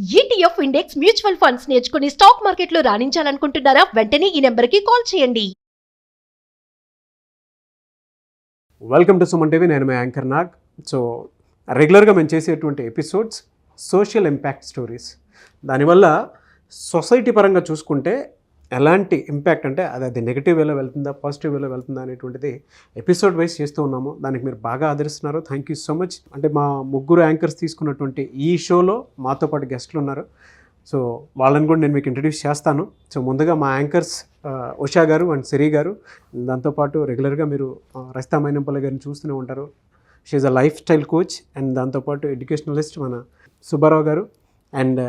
ETF index mutual funds నేర్చుకుని stock మార్కెట్లో రాణించాలనుకుంటున్నారా? వెంటనే ఈ నెంబర్కి కాల్ చేయండి. Welcome to Suman TV. నేను మీ యాంకర్ నాగ్. సో రెగ్యులర్గా మేము చేసేటువంటి ఎపిసోడ్స్ సోషల్ ఇంపాక్ట్ స్టోరీస్. దానివల్ల సొసైటీ పరంగా చూసుకుంటే ఎలాంటి ఇంపాక్ట్ అంటే అది నెగిటివ్ వేలో వెళ్తుందా, పాజిటివ్ వేలో వెళ్తుందా అనేటువంటిది ఎపిసోడ్ వైజ్ చేస్తూ ఉన్నాము. దానికి మీరు బాగా ఆదరిస్తున్నారు. Thank you so much. అంటే మా ముగ్గురు యాంకర్స్ తీసుకున్నటువంటి ఈ షోలో మాతో పాటు గెస్టులు ఉన్నారు. సో వాళ్ళని కూడా నేను మీకు ఇంట్రడ్యూస్ చేస్తాను. సో ముందుగా మా యాంకర్స్ ఉషా గారు అండ్ సిరి గారు. దాంతోపాటు రెగ్యులర్గా మీరు రజితా మైనంపల్లి గారిని చూస్తూనే ఉంటారు. She's a life style coach and దాంతోపాటు ఎడ్యుకేషనలిస్ట్ మన సుబ్బారావు గారు అండ్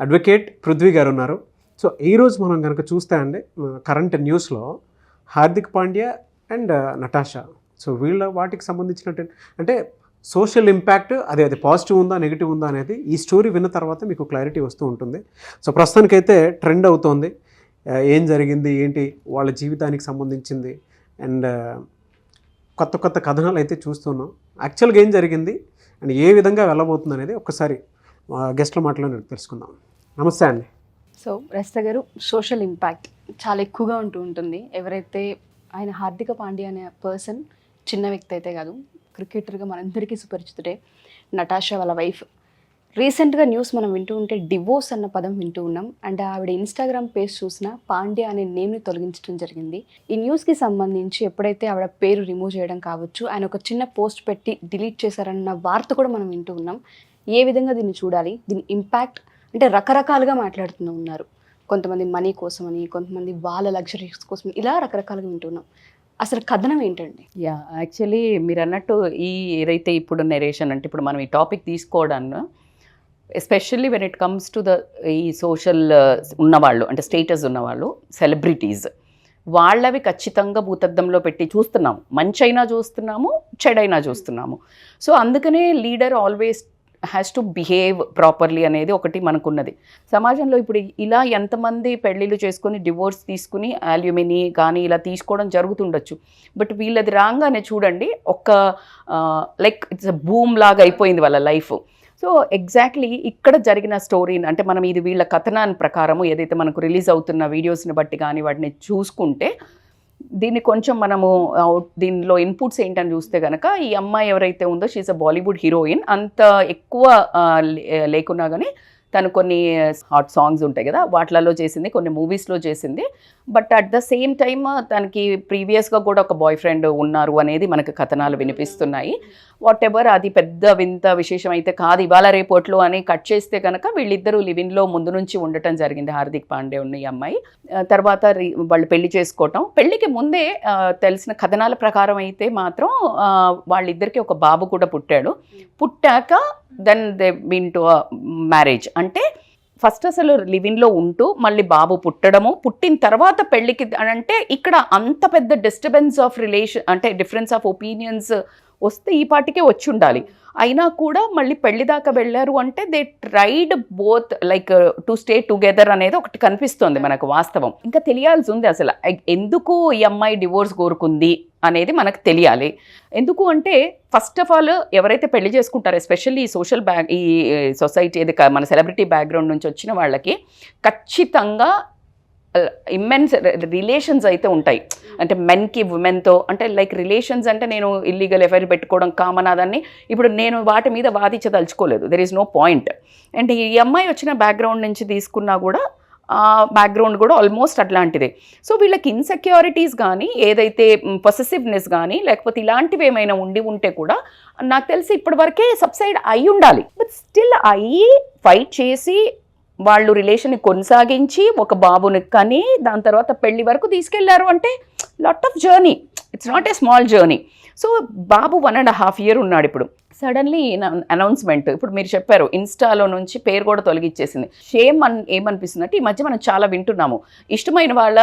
అడ్వకేట్ పృథ్వీ గారు ఉన్నారు. సో ఈరోజు మనం కనుక చూస్తే అండి కరెంట్ న్యూస్లో Hardik Pandya and Natasha, so వీళ్ళ వాటికి సంబంధించినట్టు అంటే సోషల్ ఇంపాక్ట్ అది పాజిటివ్ ఉందా నెగిటివ్ ఉందా అనేది ఈ స్టోరీ విన్న తర్వాత మీకు క్లారిటీ వస్తూ ఉంటుంది. సో ప్రస్తుతానికైతే ట్రెండ్ అవుతోంది. ఏం జరిగింది ఏంటి వాళ్ళ జీవితానికి సంబంధించింది అండ్ కొత్త కొత్త కథనాలు అయితే చూస్తున్నాం. యాక్చువల్గా ఏం జరిగింది అండ్ ఏ విధంగా వెళ్ళబోతుంది అనేది ఒక్కసారి గెస్ట్ల మాటలో తెలుసుకుందాం. నమస్తే అండి. సో రజితా గారు, సోషల్ ఇంపాక్ట్ చాలా ఎక్కువగా ఉంటుంది. ఎవరైతే ఆయన హార్దిక పాండ్యా అనే పర్సన్ చిన్న వ్యక్తి అయితే కాదు, క్రికెటర్గా మనందరికీ సుపరిచితుడే. నటాషా వాళ్ళ వైఫ్. రీసెంట్గా న్యూస్ మనం వింటూ ఉంటే డివోర్స్ అన్న పదం వింటూ ఉన్నాం. అండ్ ఆవిడ ఇన్స్టాగ్రామ్ పేజ్ చూసినా పాండ్యా అనే నేమ్ని తొలగించడం జరిగింది. ఈ న్యూస్కి సంబంధించి ఎప్పుడైతే ఆవిడ పేరు రిమూవ్ చేయడం కావచ్చు, ఆయన ఒక చిన్న పోస్ట్ పెట్టి డిలీట్ చేశారన్న వార్త కూడా మనం వింటూ ఉన్నాం. ఏ విధంగా దీన్ని చూడాలి, దీని ఇంపాక్ట్ అంటే రకరకాలుగా మాట్లాడుతూ ఉన్నారు. కొంతమంది మనీ కోసమని, కొంతమంది వాళ్ళ లగ్జరీస్ కోసం, ఇలా రకరకాలుగా వింటున్నాం. అసలు కథనం ఏంటండి? యాక్చువల్లీ మీరు అన్నట్టు ఏదైతే ఇప్పుడు నెరేషన్ అంటే ఇప్పుడు మనం ఈ టాపిక్ తీసుకోవడాన్ని especially when it comes to ఈ సోషల్ ఉన్నవాళ్ళు అంటే స్టేటస్ ఉన్నవాళ్ళు, సెలబ్రిటీస్, వాళ్ళవి ఖచ్చితంగా భూతద్దంలో పెట్టి చూస్తున్నాము. మంచి అయినా చూస్తున్నాము, చెడైనా చూస్తున్నాము. సో అందుకనే leader always has to behave properly అనేది ఒకటి మనకున్నది. సమాజంలో ఇప్పుడు ఇలా ఎంతమంది పెళ్ళిళ్ళు చేసుకొని డివోర్స్ తీసుకుని అల్యూమిని కానీ ఇలా తీసుకోవడం జరుగుతుండొచ్చు. బట్ వీళ్ళది రాగానే చూడండి ఒక లైక్ ఇట్స్ బూమ్ లాగా అయిపోయింది వాళ్ళ లైఫ్. సో ఎగ్జాక్ట్లీ ఇక్కడ జరిగిన స్టోరీని అంటే మనం ఇది వీళ్ళ కథనాన్ని ప్రకారము ఏదైతే మనకు రిలీజ్ అవుతున్న వీడియోస్ని బట్టి కానీ వాటిని చూసుకుంటే దీన్ని కొంచెం మనము దీనిలో ఇన్పుట్స్ ఏంటని చూస్తే కనుక ఈ అమ్మాయి ఎవరైతే ఉందో షీఈస్ అ బాలీవుడ్ హీరోయిన్. అంత ఎక్కువ లేకున్నా కానీ తను కొన్ని హాట్ సాంగ్స్ ఉంటాయి కదా వాటిలలో చేసింది, కొన్ని మూవీస్లో చేసింది. But at the same time తనకి ప్రీవియస్గా కూడా ఒక బాయ్ ఫ్రెండ్ ఉన్నారు అనేది మనకు కథనాలు వినిపిస్తున్నాయి. వాట్ ఎవర్ అది పెద్ద వింత విశేషం అయితే కాదు ఇవాళ రేపట్లో అని కట్ చేస్తే కనుక వీళ్ళిద్దరూ లివిన్లో ముందు నుంచి ఉండటం జరిగింది. హార్దిక్ పాండ్యా ఉన్న ఈ అమ్మాయి తర్వాత వాళ్ళు పెళ్లి చేసుకోవటం. పెళ్లికి ముందే తెలిసిన కథనాల ప్రకారం అయితే మాత్రం వాళ్ళిద్దరికి ఒక బాబు కూడా పుట్టాడు. పుట్టాక then they been to marriage. అంటే ఫస్ట్ అసలు లివిన్లో ఉంటూ మళ్ళీ బాబు పుట్టడము, పుట్టిన తర్వాత పెళ్ళికి అంటే ఇక్కడ అంత పెద్ద డిస్టర్బెన్స్ ఆఫ్ రిలేషన్ అంటే డిఫరెన్స్ ఆఫ్ ఒపీనియన్స్ వస్తే ఈ పాటికే వచ్చి ఉండాలి. అయినా కూడా మళ్ళీ పెళ్లి దాకా వెళ్ళారు అంటే they tried both like to stay together అనేది ఒకటి కనిపిస్తుంది మనకు వాస్తవం. ఇంకా తెలియాల్సి ఉంది అసలు ఎందుకు ఈ అమ్మాయి డివోర్స్ కోరుకుంది అనేది మనకు తెలియాలి. ఎందుకు అంటే ఫస్ట్ ఆఫ్ ఆల్ ఎవరైతే పెళ్లి చేసుకుంటారో ఎస్పెషల్లీ ఈ సోషల్ ఈ సొసైటీ ఏది మన సెలబ్రిటీ బ్యాక్గ్రౌండ్ నుంచి వచ్చిన వాళ్ళకి ఖచ్చితంగా ఇమ్మెన్స్ రిలేషన్స్ అయితే ఉంటాయి. అంటే మెన్కి ఉమెన్తో అంటే లైక్ రిలేషన్స్ అంటే నేను ఇల్లీగల్ ఎఫైర్ పెట్టుకోవడం కామన్ అదాన్ని ఇప్పుడు నేను వాటి మీద వాదించదలుచుకోలేదు. There is no point. And ఈ అమ్మాయి వచ్చిన బ్యాక్గ్రౌండ్ నుంచి తీసుకున్నా కూడా ఆ బ్యాక్గ్రౌండ్ కూడా ఆల్మోస్ట్ అట్లాంటిదే. సో వీళ్ళకి ఇన్సెక్యూరిటీస్ కానీ ఏదైతే పొసెసివ్నెస్ కానీ లేకపోతే ఇలాంటివి ఏమైనా ఉంటే కూడా నాకు తెలిసి ఇప్పటి వరకే సబ్సైడ్ అయి ఉండాలి. బట్ స్టిల్ అయ్యి ఫైట్ చేసి వాళ్ళు రిలేషన్ని కొనసాగించి ఒక బాబుని కని దాని తర్వాత పెళ్లి వరకు తీసుకెళ్లారు అంటే lot of journey. It's not a small journey. So Babu 1.5 years ఉన్నాడు. ఇప్పుడు సడన్లీ అనౌన్స్మెంట్ ఇప్పుడు మీరు చెప్పారు ఇన్స్టాలో నుంచి పేరు కూడా తొలగిచ్చేసింది. షేమ్ ఏమనిపిస్తుంది అంటే ఈ మధ్య మనం చాలా వింటున్నాము ఇష్టమైన వాళ్ళ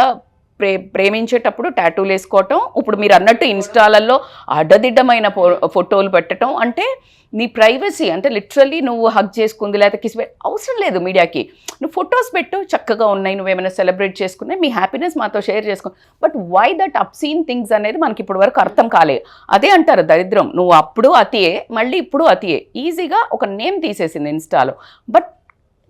ప్రేమించేటప్పుడు టాటూలు వేసుకోవటం, ఇప్పుడు మీరు అన్నట్టు ఇన్స్టాలలో అడ్డదిడ్డమైన ఫోటోలు పెట్టడం. అంటే నీ ప్రైవసీ అంటే లిటరల్లీ నువ్వు హగ్ చేసుకుంది లేకపోతే కిస్ అవసరం లేదు మీడియాకి. నువ్వు ఫొటోస్ పెట్టు, చక్కగా ఉన్నాయి, నువ్వేమైనా సెలబ్రేట్ చేసుకున్నాయి, మీ హ్యాపీనెస్ మాతో షేర్ చేసుకో. But why that obscene things అనేది మనకి ఇప్పటి వరకు అర్థం కాలేదు. అదే అంటారు దరిద్రం, నువ్వు అప్పుడు అతియే మళ్ళీ ఇప్పుడు అతియే. ఈజీగా ఒక నేమ్ తీసేసింది ఇన్స్టాలో. బట్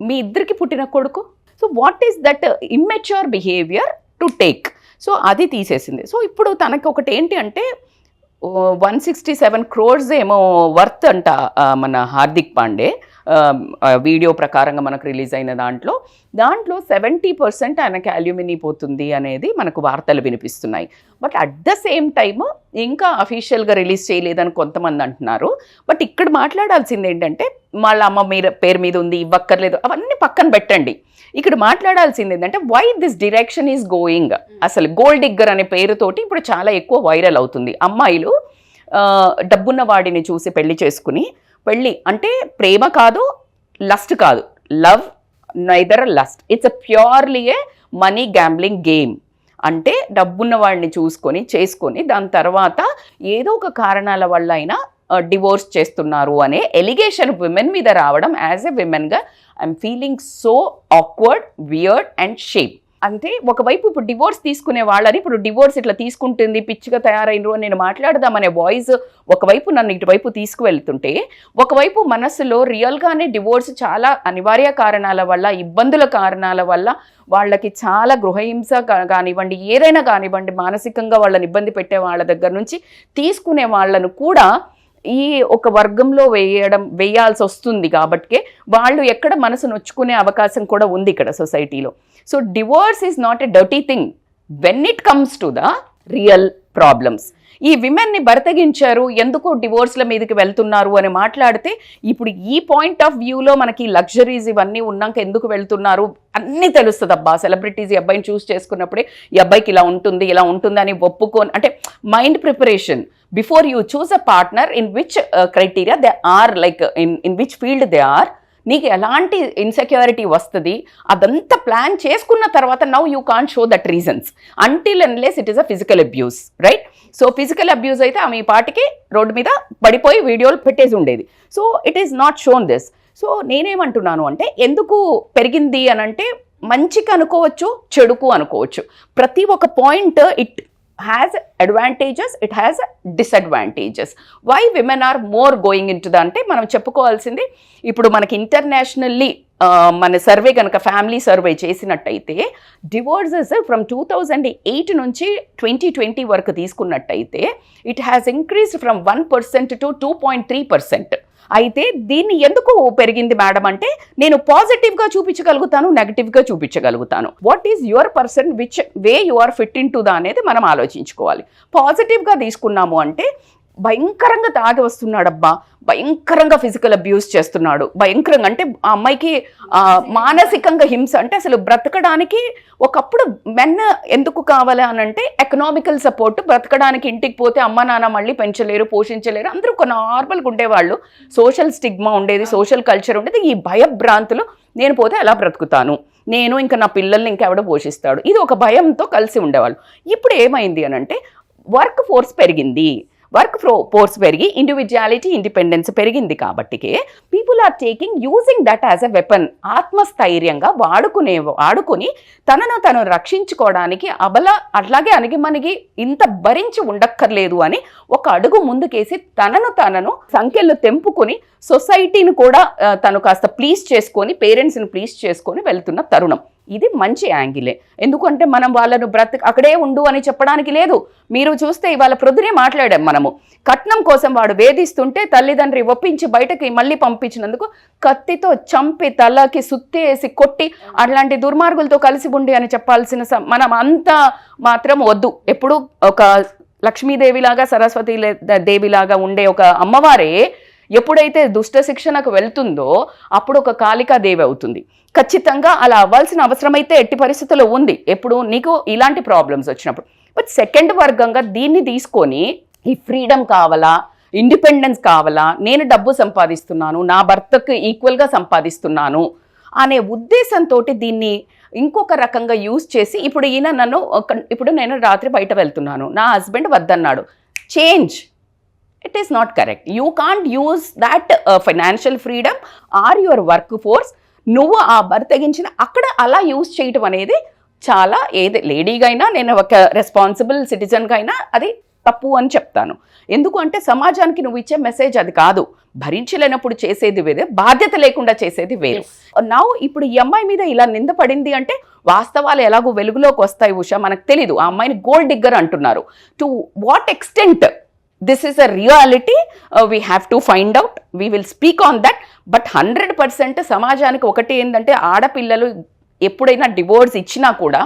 మీ ఇద్దరికి పుట్టిన కొడుకు. So what is that immature behaviour to take? So అది తీసేసింది. సో ఇప్పుడు తనకి ఒకటి ఏంటి అంటే 167 crores ఏమో వర్త్ అంట మన హార్దిక్ పాండే వీడియో ప్రకారంగా మనకు రిలీజ్ అయిన దాంట్లో 70% ఆయనకి అల్యూమిని పోతుంది అనేది మనకు వార్తలు వినిపిస్తున్నాయి. But at the same time ఇంకా అఫీషియల్గా రిలీజ్ చేయలేదని కొంతమంది అంటున్నారు. బట్ ఇక్కడ మాట్లాడాల్సింది ఏంటంటే వాళ్ళ అమ్మ పేరు మీద ఉంది, ఇవ్వక్కర్లేదు, అవన్నీ పక్కన పెట్టండి. ఇక్కడ మాట్లాడాల్సింది ఏంటంటే why this direction is going. అసలు గోల్డ్ డిగ్గర్ అనే పేరుతోటి ఇప్పుడు చాలా ఎక్కువ వైరల్ అవుతుంది. అమ్మాయిలు డబ్బున్న వాడిని చూసి పెళ్లి చేసుకుని, పెళ్ళి అంటే ప్రేమ కాదు, లస్ట్ కాదు, love neither lust, it's purely A money gambling game. అంటే డబ్బున్న వాడిని చేసుకొని దాని తర్వాత ఏదో ఒక కారణాల వల్ల అయినా డివోర్స్ చేస్తున్నారు అనే ఎలిగేషన్ విమెన్ మీద రావడం యాజ్ ఎ విమెన్గా I'm feeling so awkward, weird and shame. అంటే ఒకవైపు ఇప్పుడు డివోర్స్ తీసుకునే వాళ్ళని ఇప్పుడు డివోర్స్ ఇట్లా తీసుకుంటుంది, పిచ్చిగా తయారైనరు అని నేను మాట్లాడదామనే వాయిస్ ఒకవైపు నన్ను ఇటువైపు తీసుకువెళ్తుంటే, ఒకవైపు మనసులో రియల్గానే డివోర్స్ చాలా అనివార్య కారణాల వల్ల, ఇబ్బందుల కారణాల వల్ల వాళ్ళకి చాలా గృహహింస కానివ్వండి, ఏదైనా కానివ్వండి, మానసికంగా వాళ్ళని ఇబ్బంది పెట్టే వాళ్ళ దగ్గర నుంచి తీసుకునే వాళ్ళను కూడా ఈ ఒక వర్గంలో వేయాల్సి వస్తుంది. కాబట్టి వాళ్ళు ఎక్కడ మనసు నొచ్చుకునే అవకాశం కూడా ఉంది ఇక్కడ సొసైటీలో. So divorce is not a dirty thing when it comes to the real problems. ఈ విమెన్ని బరతగించారు, ఎందుకు డివోర్స్ల మీదకి వెళ్తున్నారు అని మాట్లాడితే ఇప్పుడు ఈ పాయింట్ ఆఫ్ వ్యూలో మనకి లగ్జరీస్ ఇవన్నీ ఉన్నాక ఎందుకు వెళ్తున్నారు అన్నీ తెలుస్తుంది. అబ్బా సెలబ్రిటీస్ ఈ అబ్బాయిని చూస్ చేసుకున్నప్పుడే ఈ అబ్బాయికి ఇలా ఉంటుంది అని ఒప్పుకొని, అంటే mind preparation before you choose a partner in which criteria they are, like in which field they are, నీకు ఎలాంటి ఇన్సెక్యూరిటీ వస్తుంది అదంతా ప్లాన్ చేసుకున్న తర్వాత now you can't show that reasons until unless it is a physical abuse, right? So physical abuse అయితే ఆమె ఈ పాటికి రోడ్డు మీద పడిపోయి వీడియోలు పెట్టేసి ఉండేది. So it is not shown this. So నేనేమంటున్నాను అంటే ఎందుకు పెరిగింది అని అంటే మంచికి అనుకోవచ్చు, చెడుకు అనుకోవచ్చు. ప్రతి ఒక్క point it has advantages, it has disadvantages. Why women are more going into the అంటే మనం చెప్పుకోవాల్సింది ఇప్పుడు మనకి ఇంటర్నేషనల్లీ మన సర్వే కనుక ఫ్యామిలీ సర్వే చేసినట్టయితే డివోర్సెస్ ఫ్రమ్ 2008 నుంచి 2020 వరకు తీసుకున్నట్టయితే it has increased from 1% to 2.3%. అయితే దీన్ని ఎందుకు పెరిగింది మేడం అంటే నేను పాజిటివ్గా చూపించగలుగుతాను, నెగటివ్గా చూపించగలుగుతాను. What is your person which way you are fit in to the అనేది మనం ఆలోచించుకోవాలి. పాజిటివ్గా తీసుకున్నాము అంటే భయంకరంగా తాగి వస్తున్నాడు అబ్బా, భయంకరంగా ఫిజికల్ అబ్యూస్ చేస్తున్నాడు, భయంకరంగా అంటే ఆ అమ్మాయికి మానసికంగా హింస. అంటే అసలు బ్రతకడానికి ఒకప్పుడు మెన్ ఎందుకు కావాలి అని అంటే ఎకనామికల్ సపోర్ట్, బ్రతకడానికి ఇంటికి పోతే అమ్మ నాన్న మళ్ళీ పెంచలేరు, పోషించలేరు, అందరూ ఒక నార్మల్గా ఉండేవాళ్ళు. సోషల్ స్టిగ్మా ఉండేది, సోషల్ కల్చర్ ఉండేది. ఈ భయభ్రాంతులు నేను పోతే ఎలా బ్రతుకుతాను, నేను ఇంకా నా పిల్లల్ని ఇంకెవడో పోషిస్తాడు, ఇది ఒక భయంతో కలిసి ఉండేవాళ్ళు. ఇప్పుడు ఏమైంది అని అంటే వర్క్ ఫోర్స్ పెరిగింది, ఇండివిజువాలిటీ ఇండిపెండెన్స్ పెరిగింది. కాబట్టికే people are using that as a weapon. ఆత్మస్థైర్యంగా వాడుకొని తనను రక్షించుకోవడానికి అట్లాగే అణిగిమణిగి ఇంత భరించి ఉండక్కర్లేదు అని ఒక అడుగు ముందుకేసి తనను సంఖ్యలు తెంపుకొని సొసైటీని కూడా తను కాస్త ప్లీజ్ చేసుకొని, పేరెంట్స్ని ప్లీజ్ చేసుకొని వెళ్తున్న తరుణం. ఇది మంచి యాంగిలే. ఎందుకంటే మనం వాళ్ళను అక్కడే ఉండు అని చెప్పడానికి లేదు. మీరు చూస్తే ఇవాళ ప్రొద్దునే మాట్లాడాం మనము, కట్నం కోసం వాడు వేధిస్తుంటే తల్లిదండ్రి ఒప్పించి బయటకి మళ్ళీ పంపించినందుకు కత్తితో చంపి తలకి సుత్తేసి కొట్టి అట్లాంటి దుర్మార్గులతో కలిసి ఉండి అని చెప్పాల్సిన మనం అంతా మాత్రం వద్దు. ఎప్పుడు ఒక లక్ష్మీదేవిలాగా సరస్వతి దేవిలాగా ఉండే ఒక అమ్మవారే ఎప్పుడైతే దుష్ట శిక్షణకు వెళ్తుందో అప్పుడు ఒక కాళికాదేవి అవుతుంది. ఖచ్చితంగా అలా అవ్వాల్సిన అవసరం అయితే ఎట్టి పరిస్థితుల్లో ఉంది, ఎప్పుడు నీకు ఇలాంటి ప్రాబ్లమ్స్ వచ్చినప్పుడు. బట్ సెకండ్ వర్గంగా దీన్ని తీసుకొని ఈ ఫ్రీడమ్ కావాలా, ఇండిపెండెన్స్ కావాలా, నేను డబ్బు సంపాదిస్తున్నాను, నా భర్తకు ఈక్వల్గా సంపాదిస్తున్నాను అనే ఉద్దేశంతో దీన్ని ఇంకొక రకంగా యూజ్ చేసి ఇప్పుడు నేను రాత్రి బయట వెళ్తున్నాను, నా హస్బెండ్ వద్దన్నాడు, change. It is not correct. You can't use that financial freedom or your workforce నువ్వు ఆ బరితెగించిన అక్కడ అలా యూజ్ చేయటం అనేది చాలా, ఏది లేడీగా అయినా, నేను ఒక రెస్పాన్సిబుల్ సిటిజన్గా అయినా అది తప్పు అని చెప్తాను. ఎందుకు అంటే సమాజానికి నువ్వు ఇచ్చే మెసేజ్ అది కాదు. భరించలేనప్పుడు చేసేది వేరే, బాధ్యత లేకుండా చేసేది వేరు. నా ఇప్పుడు ఈ అమ్మాయి మీద ఇలా నింద పడింది అంటే వాస్తవాలు ఎలాగో వెలుగులోకి వస్తాయి ఉషా, మనకు తెలీదు. ఆ అమ్మాయిని గోల్డ్ డిగ్గర్ అంటున్నారు. To what extent this is a reality, we have to find out, we will speak on that. But 100% సమాజానికి ఒకటి ఏంటంటే, ఆడపిల్లలు ఎప్పుడైనా డివోర్స్ ఇచ్చినా కూడా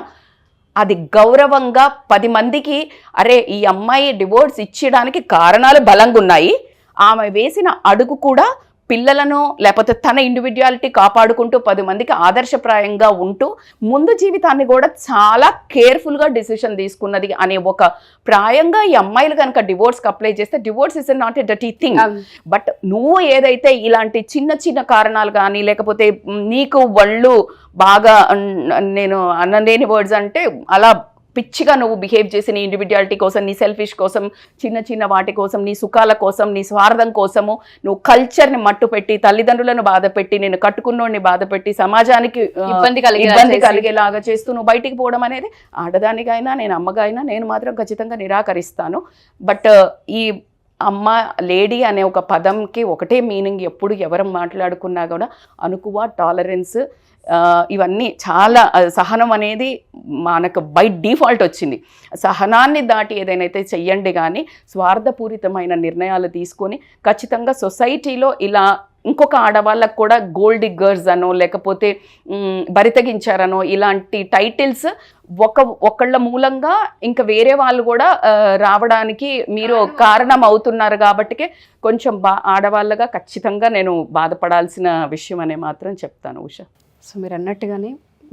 అది గౌరవంగా 10 మందికి అరే ఈ అమ్మాయి డివోర్స్ ఇచ్చడానికి కారణాలు బలంగా ఉన్నాయి, ఆమె వేసిన అడుగు కూడా పిల్లలను లేకపోతే తన ఇండివిడ్యువాలిటీ కాపాడుకుంటూ 10 మందికి ఆదర్శప్రాయంగా ఉంటూ ముందు జీవితాన్ని కూడా చాలా కేర్ఫుల్గా డిసిషన్ తీసుకున్నది అనే ఒక ప్రాయంగా ఈ అమ్మాయిలు కనుక డివోర్స్కి అప్లై చేస్తే, divorce is not a dirty thing. But నువ్వు ఏదైతే ఇలాంటి చిన్న చిన్న కారణాలు కానీ లేకపోతే నీకు వాళ్ళు బాగా నేను అనలేని వర్డ్స్ అంటే అలా పిచ్చిగా నువ్వు బిహేవ్ చేసి నీ ఇండివిడ్యువాలిటీ కోసం, నీ సెల్ఫిష్ కోసం, చిన్న చిన్న వాటి కోసం, నీ సుఖాల కోసం, నీ స్వార్థం కోసము నువ్వు కల్చర్ని మట్టు పెట్టి, తల్లిదండ్రులను బాధ పెట్టి, నేను కట్టుకున్నోడిని బాధ పెట్టి, సమాజానికి ఇబ్బంది కలిగేలాగా చేస్తూ నువ్వు బయటికి పోవడం అనేది ఆడదానికైనా నేను అమ్మగా అయినా నేను మాత్రం ఖచ్చితంగా నిరాకరిస్తాను. బట్ ఈ అమ్మ లేడీ అనే ఒక పదంకి ఒకటే మీనింగ్. ఎప్పుడు ఎవరు మాట్లాడుకున్నా కూడా అనుకువ, టాలరెన్స్, ఇవన్నీ చాలా సహనం అనేది మనకు బై డిఫాల్ట్ వచ్చింది. సహనాన్ని దాటి ఏదైనా చెయ్యండి, కానీ స్వార్థపూరితమైన నిర్ణయాలు తీసుకొని ఖచ్చితంగా సొసైటీలో ఇలా ఇంకొక ఆడవాళ్ళకు కూడా గోల్డ్ డిగ్గర్స్ అనో లేకపోతే బరితెగించారనో ఇలాంటి టైటిల్స్ ఒకళ్ళ మూలంగా ఇంకా వేరే వాళ్ళు కూడా రావడానికి మీరు కారణం అవుతున్నారు. కాబట్టికే కొంచెం ఆడవాళ్ళగా ఖచ్చితంగా నేను బాధపడాల్సిన విషయం అనే మాత్రం చెప్తాను ఉషా. సో మీరు అన్నట్టుగానే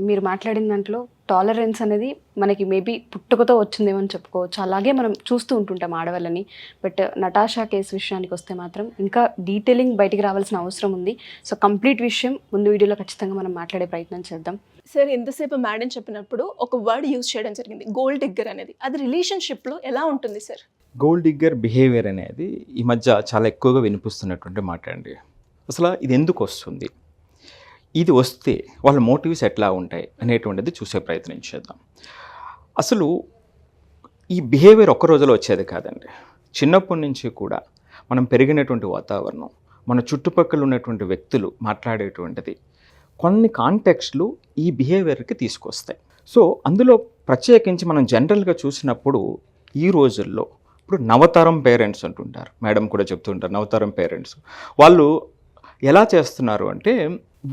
మీరు మాట్లాడిన దాంట్లో టాలరెన్స్ అనేది మనకి మేబీ పుట్టుకతో వచ్చిందేమో అని చెప్పుకోవచ్చు. అలాగే మనం చూస్తూ ఉంటుంటాం ఆడవాళ్ళని. బట్ నటాషా కేసు విషయానికి వస్తే మాత్రం ఇంకా డీటెయిలింగ్ బయటికి రావాల్సిన అవసరం ఉంది. సో కంప్లీట్ విషయం ముందు వీడియోలో ఖచ్చితంగా మనం మాట్లాడే ప్రయత్నం చేద్దాం. సార్, ఎంతసేపు మేడం చెప్పినప్పుడు ఒక వర్డ్ యూజ్ చేయడం జరిగింది, గోల్డ్ డిగ్గర్ అనేది. అది రిలేషన్షిప్లో ఎలా ఉంటుంది సార్? గోల్డ్ డిగ్గర్ బిహేవియర్ అనేది ఈ మధ్య చాలా ఎక్కువగా వినిపిస్తున్నటువంటి మాట అండి. అసలు ఇది ఎందుకు వస్తుంది, ఇది వస్తే వాళ్ళ మోటివ్స్ ఎట్లా ఉంటాయి అనేటువంటిది చూసే ప్రయత్నం చేద్దాం. అసలు ఈ బిహేవియర్ ఒక్క రోజులో వచ్చేది కాదండి. చిన్నప్పటి నుంచి కూడా మనం పెరిగినటువంటి వాతావరణం, మన చుట్టుపక్కల ఉన్నటువంటి వ్యక్తులు మాట్లాడేటువంటిది కొన్ని కాంటెక్స్ట్లు ఈ బిహేవియర్కి తీసుకొస్తాయి. సో అందులో ప్రత్యేకించి మనం జనరల్గా చూసినప్పుడు ఈ రోజుల్లో ఇప్పుడు నవతరం పేరెంట్స్ అంటుంటారు, మేడం కూడా చెప్తుంటారు, నవతరం పేరెంట్స్ వాళ్ళు ఎలా చేస్తున్నారు అంటే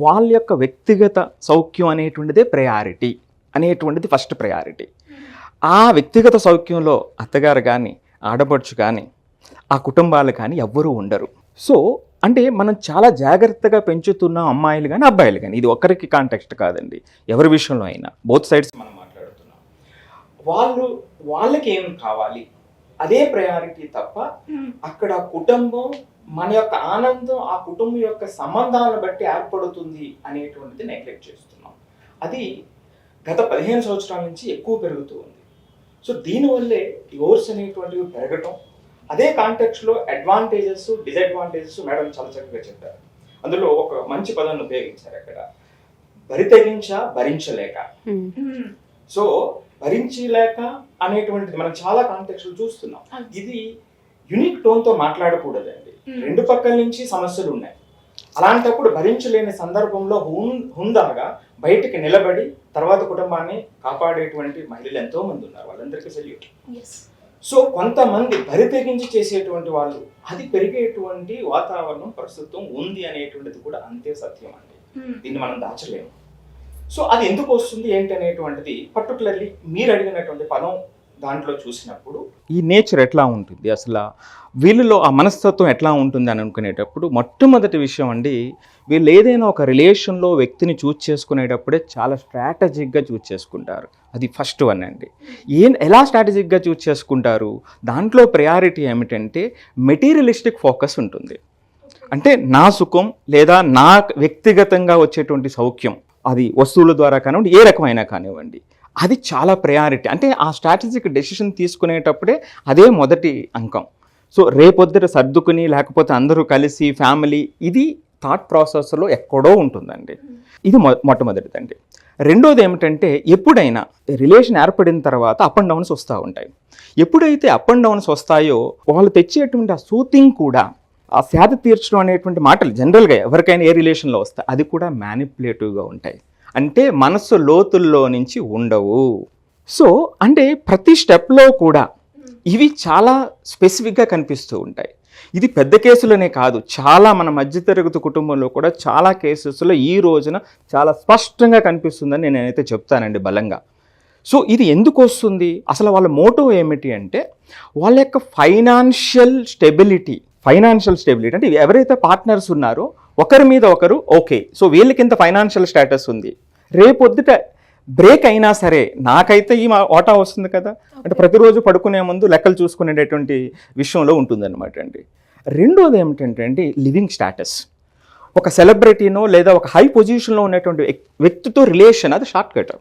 వాళ్ళ యొక్క వ్యక్తిగత సౌఖ్యం అనేటువంటిదే ప్రయారిటీ అనేటువంటిది ఫస్ట్ ప్రయారిటీ. ఆ వ్యక్తిగత సౌఖ్యంలో అత్తగారు కానీ ఆడపడుచు కానీ ఆ కుటుంబాలు కానీ ఎవ్వరూ ఉండరు. సో అంటే మనం చాలా జాగ్రత్తగా పెంచుతున్న అమ్మాయిలు కానీ అబ్బాయిలు కానీ, ఇది ఒక్కరికి కాంటెక్స్ట్ కాదండి, ఎవరి విషయంలో అయినా బోత్ సైడ్స్ మనం మాట్లాడుతున్నాం. వాళ్ళకి ఏం కావాలి అదే ప్రయారిటీ తప్ప అక్కడ కుటుంబం మన యొక్క ఆనందం ఆ కుటుంబం యొక్క సంబంధాలను బట్టి ఏర్పడుతుంది అనేటువంటిది నెగ్లెక్ట్ చేస్తున్నాం. అది గత 15 సంవత్సరాల నుంచి ఎక్కువ పెరుగుతూ ఉంది. సో దీనివల్లే డివోర్స్ అనేటువంటివి పెరగటం. అదే కాంటెక్స్లో అడ్వాంటేజెస్ డిసడ్వాంటేజెస్ మేడం చాలా చక్కగా చెప్పారు. అందులో ఒక మంచి పదాన్ని ఉపయోగించారు అక్కడ, భరించలేక. సో భరించలేక అనేటువంటిది మనం చాలా కాంటెక్స్లో చూస్తున్నాం. ఇది యూనిక్ టోన్తో మాట్లాడకూడదండి. రెండు పక్కల నుంచి సమస్యలు ఉన్నాయి. అలాంటప్పుడు భరించలేని సందర్భంలో హుందాగా బయటికి నిలబడి తర్వాత కుటుంబాన్ని కాపాడేటువంటి మహిళలు ఎంతో మంది ఉన్నారు, వాళ్ళందరికీ సెల్యూట్. సో కొంతమంది బరితెగించి చేసేటువంటి వాళ్ళు, అది పెరిగేటువంటి వాతావరణం ప్రస్తుతం ఉంది అనేటువంటిది కూడా అంతే సత్యం అండి. దీన్ని మనం దాచలేము. సో అది ఎందుకు వస్తుంది ఏంటి అనేటువంటిది పర్టికులర్లీ మీరు అడిగినటువంటి పదం దాంట్లో చూసినప్పుడు ఈ నేచర్ ఎట్లా ఉంటుంది, అసలు వీళ్ళలో ఆ మనస్తత్వం ఎట్లా ఉంటుంది అని అనుకునేటప్పుడు మొట్టమొదటి విషయం అండి, వీళ్ళు ఏదైనా ఒక రిలేషన్లో వ్యక్తిని చూస్ చేసుకునేటప్పుడే చాలా స్ట్రాటజిక్గా చూస్ చేసుకుంటారు. అది ఫస్ట్ వన్ అండి. ఎలా స్ట్రాటజిక్గా చూస్ చేసుకుంటారు, దాంట్లో ప్రయారిటీ ఏమిటంటే మెటీరియలిస్టిక్ ఫోకస్ ఉంటుంది. అంటే నా సుఖం లేదా నా వ్యక్తిగతంగా వచ్చేటువంటి సౌఖ్యం, అది వస్తువుల ద్వారా కానివ్వండి ఏ రకమైనా కానివ్వండి, అది చాలా ప్రయారిటీ. అంటే ఆ స్ట్రాటజిక్ డెసిషన్ తీసుకునేటప్పుడే అదే మొదటి అంకం. సో రేపొద్దుట సర్దుకుని లేకపోతే అందరూ కలిసి ఫ్యామిలీ, ఇది థాట్ ప్రాసెస్లో ఎక్కడో ఉంటుందండి. ఇది మొట్టమొదటిదండి. రెండోది ఏమిటంటే ఎప్పుడైనా రిలేషన్ ఏర్పడిన తర్వాత అప్ అండ్ డౌన్స్ వస్తూ ఉంటాయి. ఎప్పుడైతే అప్ అండ్ డౌన్స్ వస్తాయో వాళ్ళు తెచ్చేటువంటి ఆ సూతింగ్ కూడా, ఆ సేద తీర్చడం అనేటువంటి మాటలు జనరల్గా ఎవరికైనా ఏ రిలేషన్లో వస్తాయి, అది కూడా మ్యానిపులేటివ్గా ఉంటాయి. అంటే మనస్సు లోతుల్లో నుంచి ఉండవు. సో అంటే ప్రతి స్టెప్లో కూడా ఇవి చాలా స్పెసిఫిక్గా కనిపిస్తూ ఉంటాయి. ఇది పెద్ద కేసులనే కాదు, చాలా మన మధ్యతరగతి కుటుంబంలో కూడా చాలా కేసెస్లో ఈ రోజున చాలా స్పష్టంగా కనిపిస్తుందని నేనైతే చెప్తానండి బలంగా. సో ఇది ఎందుకు వస్తుంది, అసలు వాళ్ళ మోటో ఏమిటి అంటే వాళ్ళ యొక్క ఫైనాన్షియల్ స్టెబిలిటీ అంటే ఎవరైతే పార్ట్నర్స్ ఉన్నారో ఒకరి మీద ఒకరు ఓకే, సో వీళ్ళకి ఇంత ఫైనాన్షియల్ స్టేటస్ ఉంది, రేపొద్దుట బ్రేక్ అయినా సరే నాకైతే ఈ ఓటా వస్తుంది కదా, అంటే ప్రతిరోజు పడుకునే ముందు లెక్కలు చూసుకునేటటువంటి విషయంలో ఉంటుందన్నమాట అండి. రెండోది ఏమిటంటే అండి లివింగ్ స్టేటస్. ఒక సెలబ్రిటీనో లేదా ఒక హై పొజిషన్లో ఉన్నటువంటి వ్యక్తితో రిలేషన్ అది షార్ట్ కట్.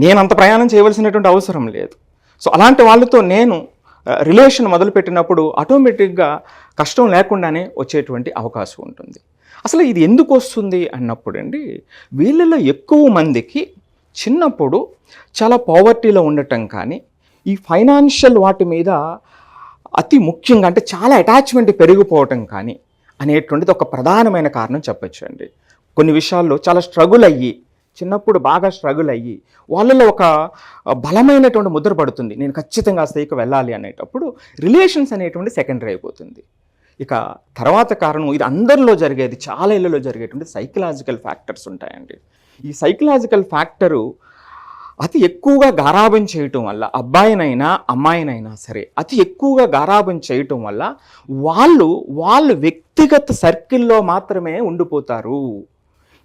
నేను అంత ప్రయాణం చేయవలసినటువంటి అవసరం లేదు. సో అలాంటి వాళ్ళతో నేను రిలేషన్ మొదలుపెట్టినప్పుడు ఆటోమేటిక్గా కష్టం లేకుండానే వచ్చేటువంటి అవకాశం ఉంటుంది. అసలు ఇది ఎందుకు వస్తుంది అన్నప్పుడు అండి, వీళ్ళలో ఎక్కువ మందికి చిన్నప్పుడు చాలా పావర్టీలో ఉండటం కానీ, ఈ ఫైనాన్షియల్ వాటి మీద అతి ముఖ్యంగా అంటే చాలా అటాచ్మెంట్ పెరిగిపోవటం కానీ అనేటువంటిది ఒక ప్రధానమైన కారణం చెప్పచ్చు అండి. కొన్ని విషయాల్లో చాలా స్ట్రగుల్ అయ్యి, చిన్నప్పుడు బాగా స్ట్రగుల్ అయ్యి వాళ్ళలో ఒక బలమైనటువంటి ముద్ర పడుతుంది, నేను ఖచ్చితంగా ఆ స్థాయికి వెళ్ళాలి అనేటప్పుడు రిలేషన్స్ అనేటువంటి సెకండరీ అయిపోతుంది. ఇక తర్వాత కారణం ఇది అందరిలో జరిగేది, చాలా ఇళ్ళలో జరిగేటువంటి సైకలాజికల్ ఫ్యాక్టర్స్ ఉంటాయండి. ఈ సైకలాజికల్ ఫ్యాక్టరు అతి ఎక్కువగా గారాబం చేయటం వల్ల, అబ్బాయినైనా అమ్మాయినైనా సరే అతి ఎక్కువగా గారాబం చేయటం వల్ల వాళ్ళు వ్యక్తిగత సర్కిల్లో మాత్రమే ఉండిపోతారు.